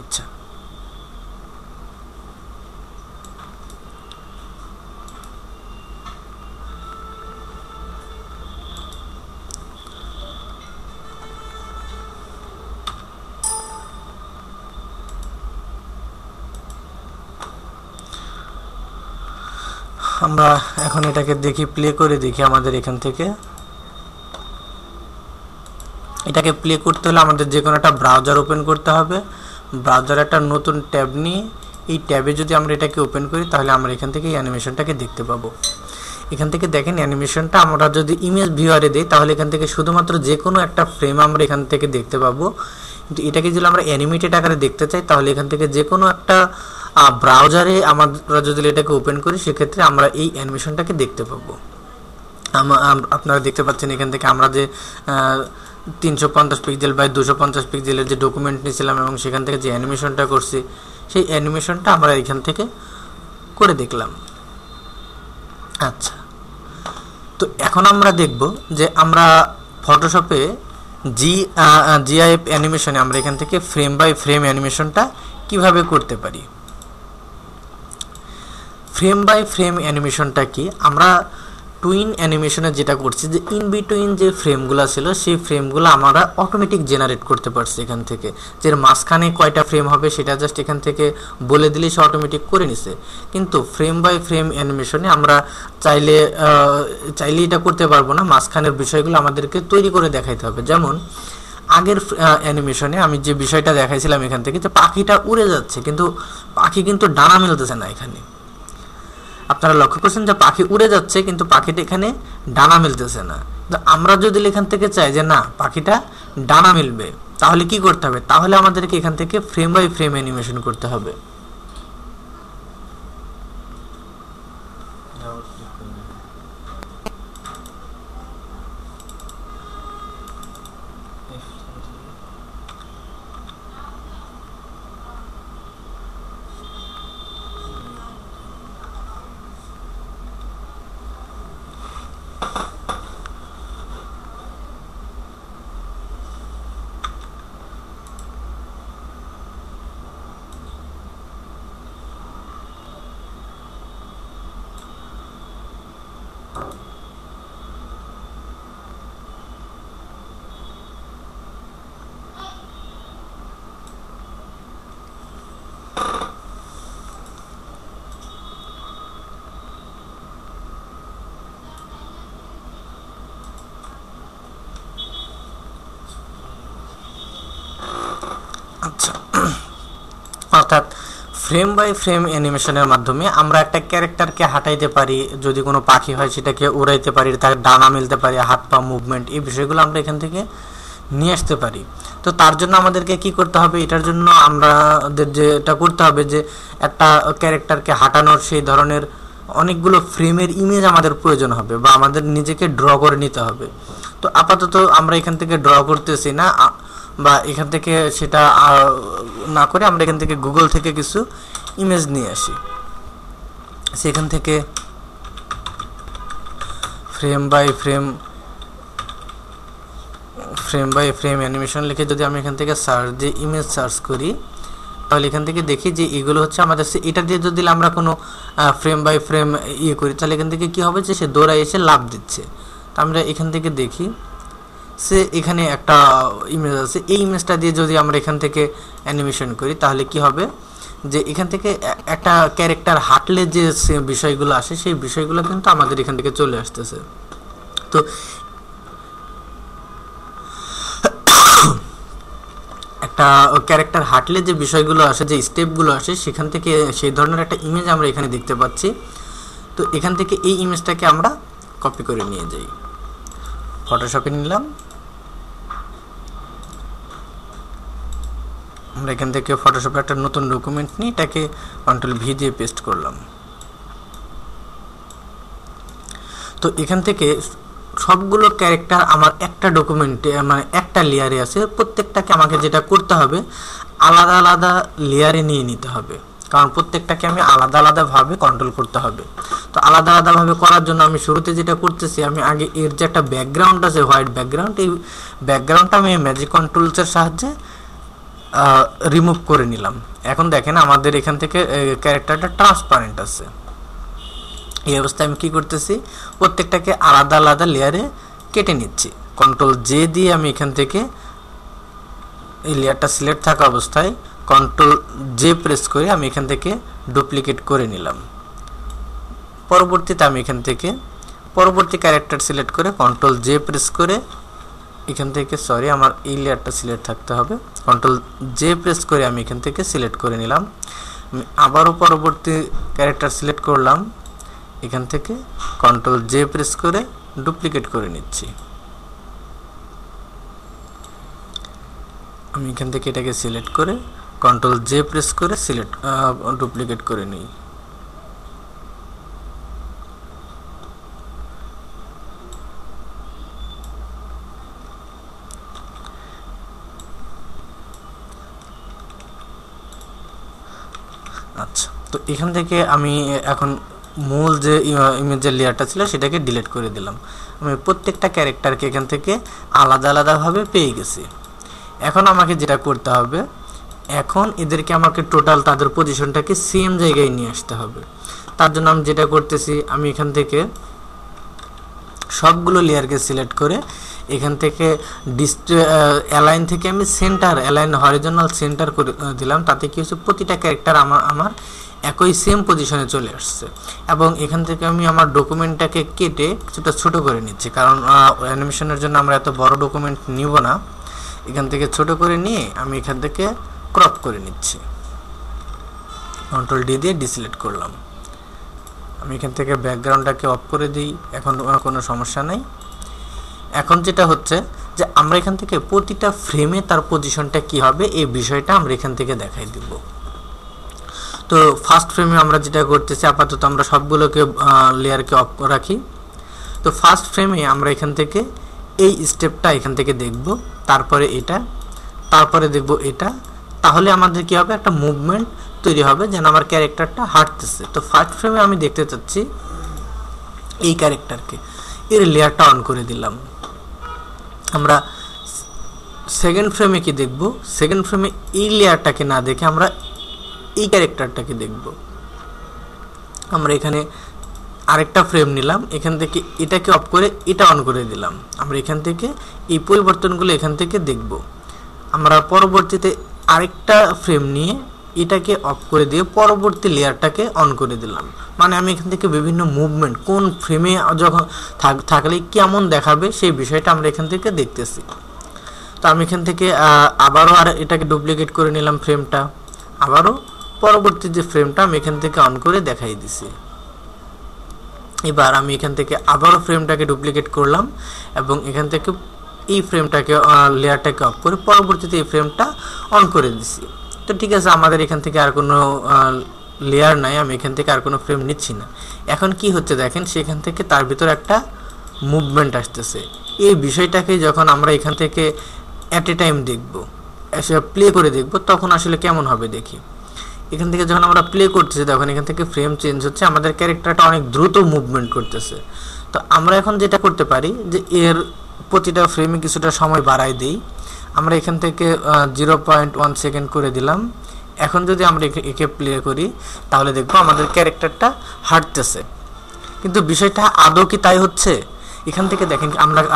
আচ্ছা, আমরা এখন এটাকে দেখি, প্লে করে দেখি। আমাদের এখান থেকে এটাকে প্লে করতে হলে আমাদের যে কোনো একটা ব্রাউজার ওপেন করতে হবে। ব্রাউজারে একটা নতুন ট্যাব নিয়ে এই ট্যাবে যদি আমরা এটাকে ওপেন করি তাহলে আমরা এখান থেকে এই অ্যানিমেশনটাকে দেখতে পাবো। এখান থেকে দেখেন অ্যানিমেশনটা আমরা যদি ইমেজ ভিউয়ারে দিই তাহলে এখান থেকে শুধুমাত্র যে কোনো একটা ফ্রেম আমরা এখান থেকে দেখতে পাবো। কিন্তু এটাকে যদি আমরা অ্যানিমেটেড আকারে দেখতে চাই তাহলে এখান থেকে যে কোনো একটা ব্রাউজারে আমরা যদি এটাকে ওপেন করি সেক্ষেত্রে আমরা এই অ্যানিমেশনটাকে দেখতে পাবো। আপনারা দেখতে পাচ্ছেন এখান থেকে আমরা যে 350 পিক্সেল বাই 250 পিক্সেলের যে ডকুমেন্ট নিয়েছিলাম এবং সেখান থেকে যে অ্যানিমেশনটা করছি সেই অ্যানিমেশনটা আমরা এখান থেকে করে দেখলাম। আচ্ছা, তো এখন আমরা দেখব যে আমরা ফটোশপে জিআইএফ অ্যানিমেশনে আমরা এখান থেকে ফ্রেম বাই ফ্রেম অ্যানিমেশনটা কিভাবে করতে পারি। ফ্রেম বাই ফ্রেম অ্যানিমেশনটা কি, আমরা টুইন অ্যানিমেশনে যেটা করছি যে ইন বিটুইন যে ফ্রেমগুলো ছিল সেই ফ্রেমগুলো আমরা অটোমেটিক জেনারেট করতে পারছি। এখান থেকে যে মাঝখানে কয়টা ফ্রেম হবে সেটা জাস্ট এখান থেকে বলে দিলেই সে অটোমেটিক করে নিছে। কিন্তু ফ্রেম বাই ফ্রেম অ্যানিমেশনে আমরা চাইলে এটা করতে পারবো না, মাঝখানের বিষয়গুলো আমাদেরকে তৈরি করে দেখাইতে হবে। যেমন আগের অ্যানিমেশনে আমি যে বিষয়টা দেখাইছিলাম এখান থেকে যে পাখিটা উড়ে যাচ্ছে, কিন্তু পাখি কিন্তু ডানা মেলতেছে না। এখানে আপনারা লক্ষ্য করছেন যে পাখি উড়ে যাচ্ছে কিন্তু পাখিটা এখানে ডানা মেলতেছে না। তো আমরা যদি এখান থেকে চাই যে না পাখিটা ডানা মেলবে তাহলে কি করতে হবে, তাহলে আমাদেরকে এখান থেকে ফ্রেম বাই ফ্রেম অ্যানিমেশন করতে হবে। আচ্ছা, অর্থাৎ ফ্রেম বাই ফ্রেম অ্যানিমেশনের মাধ্যমে আমরা একটা ক্যারেক্টারকে হাঁটাইতে পারি, যদি কোনো পাখি হয় সেটাকে উড়াইতে পারি, তার ডানা মেলতে পারি, হাত পা মুভমেন্ট, এই বিষয়গুলো আমরা এখান থেকে নিয়ে আসতে পারি। তো তার জন্য আমাদেরকে কি করতে হবে, এটার জন্য আমাদের যেটা করতে হবে যে একটা ক্যারেক্টারকে হাঁটানোর সেই ধরনের অনেকগুলো ফ্রেমের ইমেজ আমাদের প্রয়োজন হবে, বা আমাদের নিজেকে ড্র করে নিতে হবে। তো আপাতত আমরা এখান থেকে ড্র করতেছি না, বা এখান থেকে সেটা না করে আমরা এখান থেকে গুগল থেকে কিছু ইমেজ নিয়ে আসি। সেখান থেকে ফ্রেম বাই ফ্রেম অ্যানিমেশন লিখে যদি আমি এখান থেকে সার্চ দিয়ে ইমেজ সার্চ করি, তাহলে এখান থেকে দেখি যে এগুলো হচ্ছে আমাদের, এটা দিয়ে যদি আমরা কোনো ফ্রেম বাই ফ্রেম করি, তাহলে এখান থেকে কি হবে যে সে দৌড়ায় এসে লাভ দিচ্ছে। তো আমরা এখান থেকে দেখি সে এখানে একটা ইমেজ আছে, এই ইমেজটা দিয়ে যদি আমরা এখান থেকে অ্যানিমেশন করি, তাহলে কি হবে যে এখান থেকে একটা ক্যারেক্টার হাঁটলে যে বিষয়গুলো আসে সেই বিষয়গুলো কিন্তু আমাদের এখান থেকে চলে আসতেছে। তো একটা ক্যারেক্টার হাঁটলে যে বিষয়গুলো আসে, যে স্টেপগুলো আসে, সেখান থেকে সেই ধরনের একটা ইমেজ আমরা এখানে দেখতে পাচ্ছি। তো এখান থেকে এই ইমেজটাকে আমরা কপি করে নিয়ে যাই, ফটোশপে নিলাম, আমরা এখান থেকে ফটোশপে একটা নতুন ডকুমেন্ট নিই, এটাকে কন্ট্রোল ভি দিয়ে পেস্ট করলাম। তো এখান থেকে সবগুলো ক্যারেক্টার আমার একটা ডকুমেন্টে, মানে একটা লেয়ারে আছে, প্রত্যেকটাকে আমাকে যেটা করতে হবে আলাদা আলাদা লেয়ারে নিয়ে নিতে হবে, কারণ প্রত্যেকটাকে আমি আলাদা আলাদাভাবে কন্ট্রোল করতে হবে। তো আলাদা আলাদাভাবে করার জন্য আমি শুরুতে যেটা করতেছি, আমি আগে এর যে একটা ব্যাকগ্রাউন্ড আছে, হোয়াইট ব্যাকগ্রাউন্ড, এই ব্যাকগ্রাউন্ডটা আমি ম্যাজিক কন্ট্রোলসের সাহায্যে রিমুভ করে নিলাম। এখন দেখেন আমাদের এখান থেকে ক্যারেক্টারটা ট্রান্সপারেন্ট আছে। এই অবস্থায় আমি কি করতেছি, প্রত্যেকটাকে আলাদা আলাদা লেয়ারে কেটে নিচ্ছি। কন্ট্রোল জে দিয়ে আমি এখান থেকে এই লেয়ারটা সিলেক্ট থাকা অবস্থায় কন্ট্রোল জে প্রেস করে আমি এখান থেকে ডুপ্লিকেট করে নিলাম। পরবর্তীতে আমি এখান থেকে পরবর্তী ক্যারেক্টার সিলেক্ট করে কন্ট্রোল জে প্রেস করে এখান থেকে, সরি আমার এই লেয়ারটা সিলেক্ট থাকতে হবে, কন্ট্রোল জে প্রেস করে আমি এখান থেকে সিলেক্ট করে নিলাম। আমি আবারও পরবর্তী ক্যারেক্টার সিলেক্ট করলাম, এখান থেকে কন্ট্রোল জে প্রেস করে ডুপ্লিকেট করে নিচ্ছি। আমি এখান থেকে এটাকে সিলেক্ট করে কন্ট্রোল জে প্রেস করে ডুপ্লিকেট করে নিই। আচ্ছা, তো এখান থেকে আমি এখন মূল যে ইমেজের লেয়ারটা ছিল সেটাকে ডিলিট করে দিলাম। আমি প্রত্যেকটা ক্যারেক্টারকে এখান থেকে আলাদা আলাদাভাবে পেয়ে গেছি। এখন আমাকে যেটা করতে হবে, এখন এদেরকে আমাকে টোটাল তাদের পজিশনটাকে সেম জায়গায় নিয়ে আসতে হবে। তার জন্য আমি যেটা করতেছি, আমি এখান থেকে সবগুলো লেয়ারকে সিলেক্ট করে এখান থেকে অ্যালাইন থেকে আমি সেন্টার, অ্যালাইন হরিজন্টাল সেন্টার করে দিলাম। তাতে কি হচ্ছে, প্রতিটা ক্যারেক্টার আমার একই সেম পজিশনে চলে আসছে। এবং এখান থেকে আমি আমার ডকুমেন্টটাকে কেটে কিছুটা ছোট করে নিচ্ছি, কারণ অ্যানিমেশনের জন্য আমরা এত বড় ডকুমেন্ট নিব না। এখান থেকে ছোট করে নিয়ে আমি এখান থেকে ক্রপ করে নিচ্ছি, কন্ট্রোল ডি দিয়ে ডিসিলেক্ট করলাম। আমি এখান থেকে ব্যাকগ্রাউন্ডটাকে অফ করে দিই, এখন কোনো সমস্যা নাই। এখন যেটা হচ্ছে যে আমরা এখান থেকে প্রতিটা ফ্রেমে তার পজিশনটা কি হবে এই বিষয়টা আমরা এখান থেকে দেখাই দিব। তো ফার্স্ট ফ্রেমে আমরা যেটা করতেছি, আপাতত আমরা সবগুলোকে লেয়ারকে অফ রাখি। তো ফার্স্ট ফ্রেমে আমরা এখান থেকে এই স্টেপটা এখান থেকে দেখব, তারপরে এটা, তারপরে দেখব এটা। তাহলে আমাদের কি হবে, একটা মুভমেন্ট তৈরি হবে যেন আমার ক্যারেক্টারটা হাঁটতেছে। তো ফার্স্ট ফ্রেমে আমি দেখতে চাচ্ছি এই ক্যারেক্টারকে, এর লেয়ারটা অন করে দিলাম। আমরা সেকেন্ড ফ্রেমে কি দেখব, সেকেন্ড ফ্রেমে এই লেয়ারটাকে না দেখে আমরা এই ক্যারেক্টারটাকে দেখব। আমরা এখানে আরেকটা ফ্রেম নিলাম, এখান থেকে এটাকে অফ করে এটা অন করে দিলাম। আমরা এখান থেকে এই পরিবর্তনগুলো এখান থেকে দেখব। আমরা পরবর্তীতে আরেকটা ফ্রেম নিয়ে এটাকে অফ করে দিয়ে পরবর্তী লেয়ারটাকে অন করে দিলাম। মানে আমি এখান থেকে বিভিন্ন মুভমেন্ট কোন ফ্রেমে যখন থাকলে কেমন দেখাবে সেই বিষয়টা আমরা এখান থেকে দেখতেছি। তো আমি এখান থেকে আবারও আর এটাকে ডুপ্লিকেট করে নিলাম ফ্রেমটা, আবারও পরবর্তী যে ফ্রেমটা আমি এখান থেকে অন করে দেখাই দিছি। এবার আমি এখান থেকে আবারও ফ্রেমটাকে ডুপ্লিকেট করলাম এবং এখান থেকে এই ফ্রেমটাকে লেয়ারটাকে অফ করে পরবর্তীতে এই ফ্রেমটা অন করে দিছি। তো ঠিক আছে, আমাদের এখান থেকে আর কোনো লেয়ার নাই, আমি এখান থেকে আর কোনো ফ্রেম নিচ্ছি না। এখন কি হচ্ছে দেখেন, সেখান থেকে তার ভিতর একটা মুভমেন্ট আসতেছে। এই বিষয়টাকে যখন আমরা এখান থেকে অ্যাট এ টাইম দেখব, প্লে করে দেখব, তখন আসলে কেমন হবে দেখি। এখান থেকে যখন আমরা প্লে করতেছি তখন এখান থেকে ফ্রেম চেঞ্জ হচ্ছে, আমাদের ক্যারেক্টারটা অনেক দ্রুত মুভমেন্ট করতেছে। তো আমরা এখন যেটা করতে পারি যে এর প্রতিটা ফ্রেমে কিছুটা সময় বাড়াই দিই। আমরা এখান থেকে 0.1 সেকেন্ড করে দিলাম। এখন যদি আমরা একে প্লে করি তাহলে দেখবো আমাদের ক্যারেক্টারটা হাঁটতেছে, কিন্তু বিষয়টা আদৌ কি তাই হচ্ছে? এখান থেকে দেখেন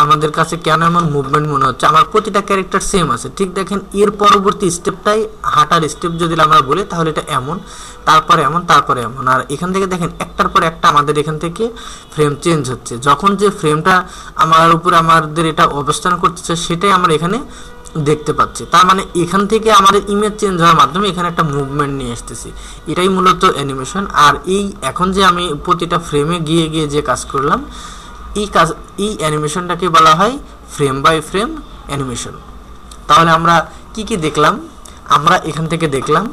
আমাদের কাছে কেন এমন মুভমেন্ট মনে হচ্ছে, আমার প্রতিটা ক্যারেক্টার সেম আছে। ঠিক দেখেন, এর পরবর্তী স্টেপটাই হাঁটার স্টেপ যদি আমরা বলি তাহলে এটা এমন, তারপরে এমন, তারপরে এমন। আর এখান থেকে দেখেন একটার পর একটা আমাদের এখান থেকে ফ্রেম চেঞ্জ হচ্ছে। যখন যে ফ্রেমটা আমার উপরে আমাদের এটা অবস্থান করতেছে সেটাই আমরা এখানে দেখতে পাচ্ছি। তার মানে এখান থেকে আমাদের ইমেজ চেঞ্জ হওয়ার মাধ্যমে এখানে একটা মুভমেন্ট নিয়ে আসতেছি, এটাই মূলত অ্যানিমেশন। আর এখন যে আমি প্রতিটা ফ্রেমে গিয়ে গিয়ে যে কাজ করলাম, এই অ্যানিমেশনটাকে বলা হয় ফ্রেম বাই ফ্রেম অ্যানিমেশন। তাহলে আমরা কি কি দেখলাম? আমরা এখান থেকে দেখলাম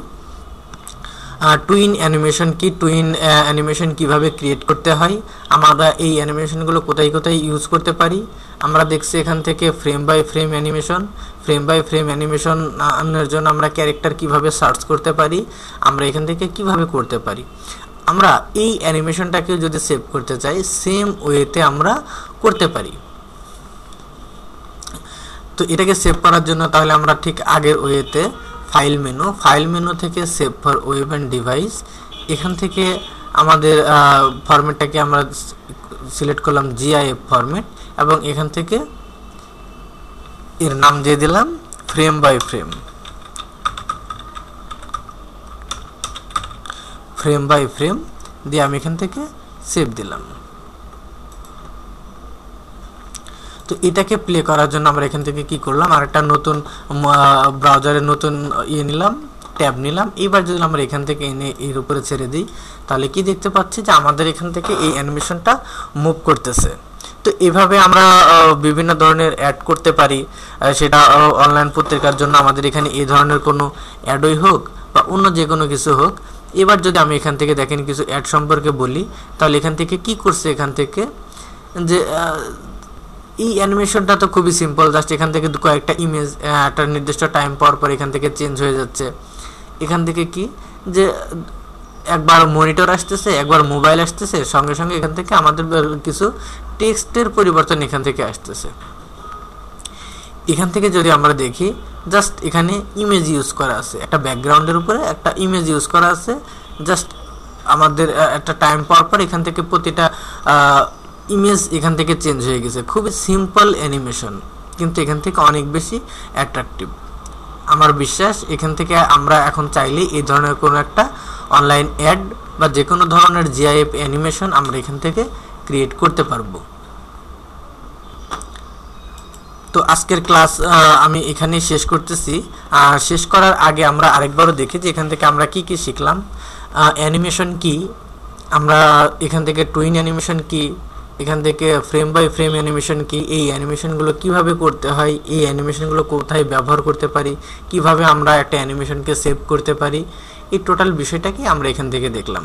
টুইন অ্যানিমেশন কি, টুইন অ্যানিমেশন কিভাবে ক্রিয়েট করতে হয়, আমরা এই অ্যানিমেশনগুলো কোথায় কোথায় ইউজ করতে পারি। আমরা দেখছি এখান থেকে frame by frame animation, frame by frame animation আনার জন্য আমরা ক্যারেক্টার কিভাবে সার্চ করতে পারি, আমরা এখান থেকে কিভাবে করতে পারি। আমরা এই অ্যানিমেশনটাকে যদি সেভ করতে চাই সেম ওয়েতে আমরা করতে পারি। তো এটাকে সেভ করার জন্য তাহলে আমরা ঠিক আগের ওয়েতে ফাইল মেনু থেকে save for web and device, এখান থেকে আমাদের ফরম্যাটটাকে আমরা সিলেক্ট করলাম জিআইএফ ফরম্যাট এবং এখান থেকে এর নাম দিয়ে দিলাম frame by frame. Frame by frame দিয়ে আমি এখান থেকে সেভ দিলাম। তো এটাকে প্লে করার জন্য আমরা এখান থেকে কি করলাম, আর একটা নতুন ব্রাউজারে নতুন নিলাম, ট্যাব নিলাম। এবার যদি আমরা এখান থেকে এনে এর উপরে ছেড়ে দিই তাহলে কি দেখতে পাচ্ছি যে আমাদের এখান থেকে এই অ্যানিমেশনটা মুভ করতেছে। তো এভাবে আমরা বিভিন্ন ধরনের অ্যাড করতে পারি, সেটা অনলাইন পত্রিকার জন্য আমাদের এখানে এই ধরনের কোনো অ্যাডই হোক বা অন্য যে কোনো কিছু হোক। এবার যদি আমি এখান থেকে দেখেন কিছু অ্যাড সম্পর্কে বলি তাহলে এখান থেকে কি করছে, এখান থেকে যে এই অ্যানিমেশনটা তো খুবই সিম্পল, জাস্ট এখান থেকে কয়েকটা ইমেজ একটা নির্দিষ্ট টাইম পর পর এখান থেকে চেঞ্জ হয়ে যাচ্ছে। এখান থেকে কি যে একবার মনিটর আসতেছে, একবার মোবাইল আসতেছে, সঙ্গে সঙ্গে এখান থেকে আমাদের কিছু টেক্সটের পরিবর্তন এখান থেকে আসতেছে। এখান থেকে যদি আমরা দেখি জাস্ট এখানে ইমেজ ইউজ করা আছে, একটা ব্যাকগ্রাউন্ডের উপরে একটা ইমেজ ইউজ করা আছে, জাস্ট আমাদের একটা টাইম পর পর এখান থেকে প্রতিটা ইমেজ এখান থেকে চেঞ্জ হয়ে গেছে। খুবই সিম্পল অ্যানিমেশন, কিন্তু এখান থেকে অনেক বেশি অ্যাট্রাকটিভ। আমার বিশ্বাস এখান থেকে আমরা এখন চাইলে এই ধরনের কোনো একটা অনলাইন অ্যাড বা যে কোনো ধরনের জিআইএফ অ্যানিমেশন আমরা এখান থেকে ক্রিয়েট করতে পারবো। তো আজকের ক্লাস আমি এখানেই শেষ করতেছি। শেষ করার আগে আমরা আরেকবারও দেখি যে এখান থেকে আমরা কি কি শিখলাম। অ্যানিমেশন কি, আমরা এখান থেকে টুইন অ্যানিমেশন কি, এখান থেকে ফ্রেম বাই ফ্রেম অ্যানিমেশন কি, এই অ্যানিমেশনগুলো কিভাবে করতে হয়, এই অ্যানিমেশনগুলো কোথায় ব্যবহার করতে পারি, কিভাবে আমরা একটা অ্যানিমেশনকে সেভ করতে পারি, এই টোটাল বিষয়টাকে আমরা এখান থেকে দেখলাম।